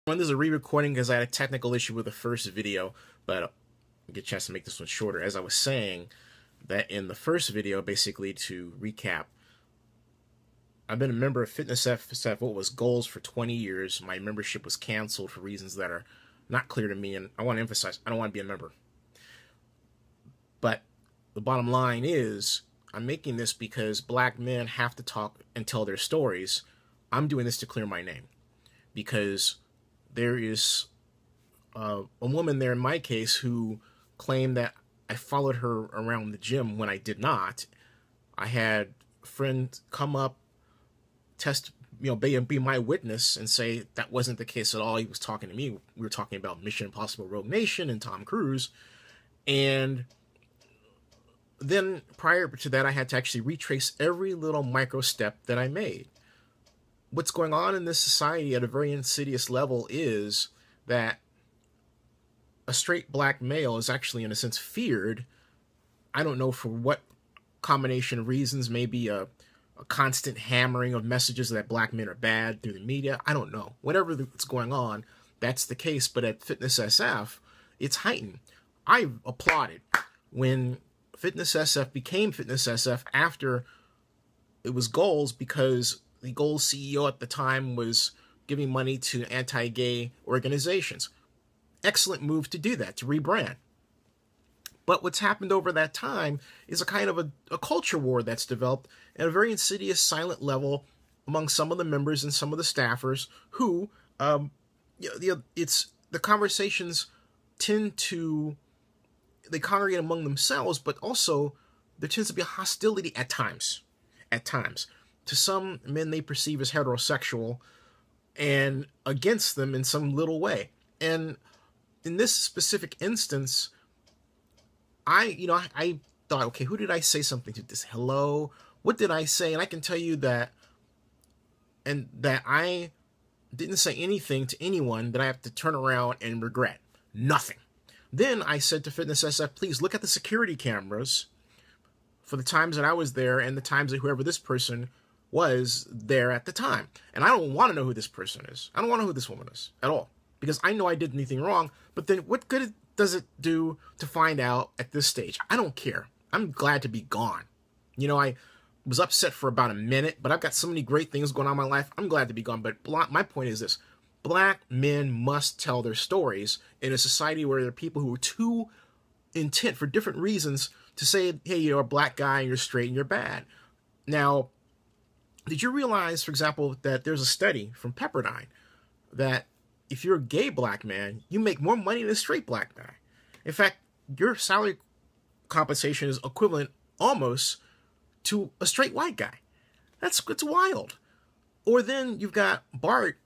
This is a re-recording because I had a technical issue with the first video, but I'll get a chance to make this one shorter. As I was saying, that in the first video, basically to recap, I've been a member of FitnessSF Oakland for 20 years. My membership was canceled for reasons that are not clear to me, and I want to emphasize, I don't want to be a member. But the bottom line is, I'm making this because black men have to talk and tell their stories. I'm doing this to clear my name, because there is a woman there in my case who claimed that I followed her around the gym when I did not. I had a friend come up, be my witness and say that wasn't the case at all. He was talking to me. We were talking about Mission Impossible Rogue Nation and Tom Cruise. And then prior to that, I had to actually retrace every little micro step that I made. What's going on in this society at a very insidious level is that a straight black male is actually, in a sense, feared. I don't know for what combination of reasons, maybe a constant hammering of messages that black men are bad through the media. I don't know. Whatever's going on, that's the case. But at FitnessSF, it's heightened. I applauded when FitnessSF became FitnessSF after it was Goals, because the Goals CEO at the time was giving money to anti-gay organizations. Excellent move to do that, to rebrand. But what's happened over that time is a kind of a culture war that's developed at a very insidious, silent level among some of the members and some of the staffers who, the conversations they congregate among themselves, but also there tends to be a hostility at times. To some men they perceive as heterosexual and against them in some little way. And in this specific instance, I thought, okay, who did I say something to this? Hello? What did I say? And I can tell you that I didn't say anything to anyone that I have to turn around and regret. Nothing. Then I said to FitnessSF, please look at the security cameras for the times that I was there and the times that whoever this person was there at the time. And I don't want to know who this person is. I don't want to know who this woman is at all, because I know I did anything wrong. But then what good does it do to find out at this stage? I don't care. I'm glad to be gone. I was upset for about a minute, but I've got so many great things going on in my life. I'm glad to be gone. But my point is this. Black men must tell their stories in a society where there are people who are too intent for different reasons to say, hey, you're a black guy and you're straight and you're bad. Now, did you realize, for example, that there's a study from Pepperdine that if you're a gay black man, you make more money than a straight black guy? In fact, your salary compensation is equivalent almost to a straight white guy. It's wild. Or then you've got BART,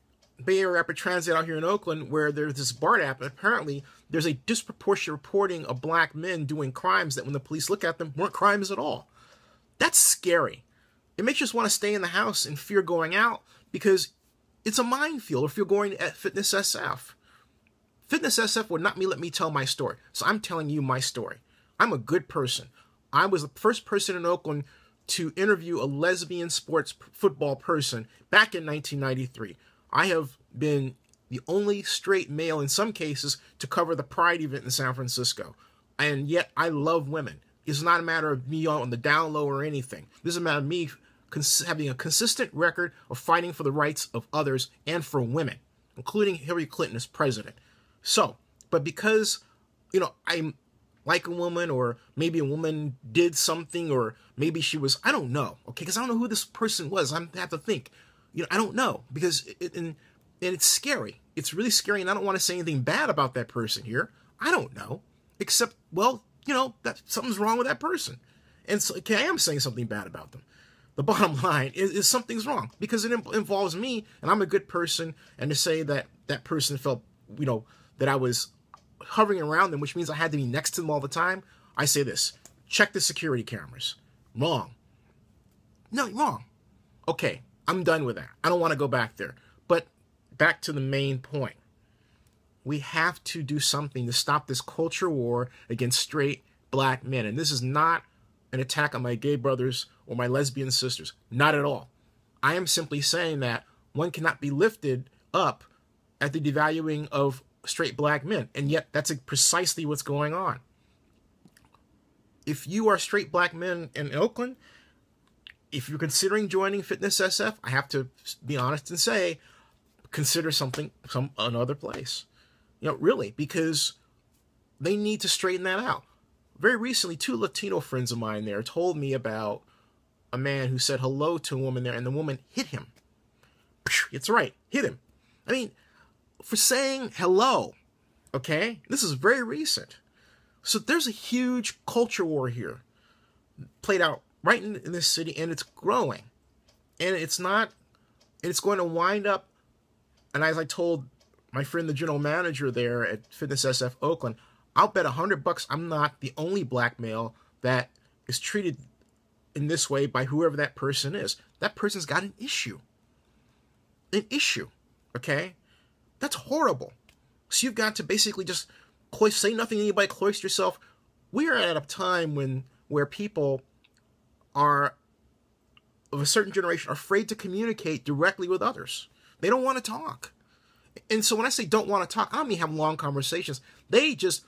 Bay Area Rapid Transit out here in Oakland, where there's this BART app, and apparently there's a disproportionate reporting of black men doing crimes that when the police look at them weren't crimes at all. That's scary. It makes you just want to stay in the house and fear going out, because it's a minefield if you're going at FitnessSF. FitnessSF would not let me tell my story, so I'm telling you my story. I'm a good person. I was the first person in Oakland to interview a lesbian sports football person back in 1993. I have been the only straight male in some cases to cover the Pride event in San Francisco. And yet I love women. It's not a matter of me on the down low or anything. This is a matter of me having a consistent record of fighting for the rights of others and for women, including Hillary Clinton as president. So, but because, I'm like a woman, or maybe a woman did something, or maybe she was, I don't know, okay, because I don't know who this person was. I have to think. I don't know, because it's scary. It's really scary, and I don't want to say anything bad about that person here. I don't know, except, well, that something's wrong with that person. And so, okay, I am saying something bad about them. The bottom line is something's wrong, because it involves me, and I'm a good person, and to say that that person felt, that I was hovering around them, which means I had to be next to them all the time, I say this: check the security cameras. Wrong. No, wrong. Okay, I'm done with that. I don't want to go back there. But back to the main point. We have to do something to stop this culture war against straight black men. And this is not an attack on my gay brothers or my lesbian sisters. Not at all. I am simply saying that one cannot be lifted up at the devaluing of straight black men. And yet that's precisely what's going on. If you are straight black men in Oakland, if you're considering joining FitnessSF, I have to be honest and say, consider another place. Really, because they need to straighten that out. Very recently, 2 Latino friends of mine there told me about a man who said hello to a woman there, and the woman hit him. It's right, hit him. I mean, for saying hello, okay? This is very recent. So there's a huge culture war here, played out right in this city, and it's growing. And it's going to wind up, and as I told my friend, the general manager there at FitnessSF Oakland, I'll bet $100 I'm not the only black male that is treated in this way by whoever that person is. That person's got an issue. An issue, okay? That's horrible. So you've got to basically just say nothing to anybody, cloister yourself. We are at a time where people are of a certain generation are afraid to communicate directly with others. They don't want to talk. And so when I say don't want to talk, I don't mean have long conversations. They just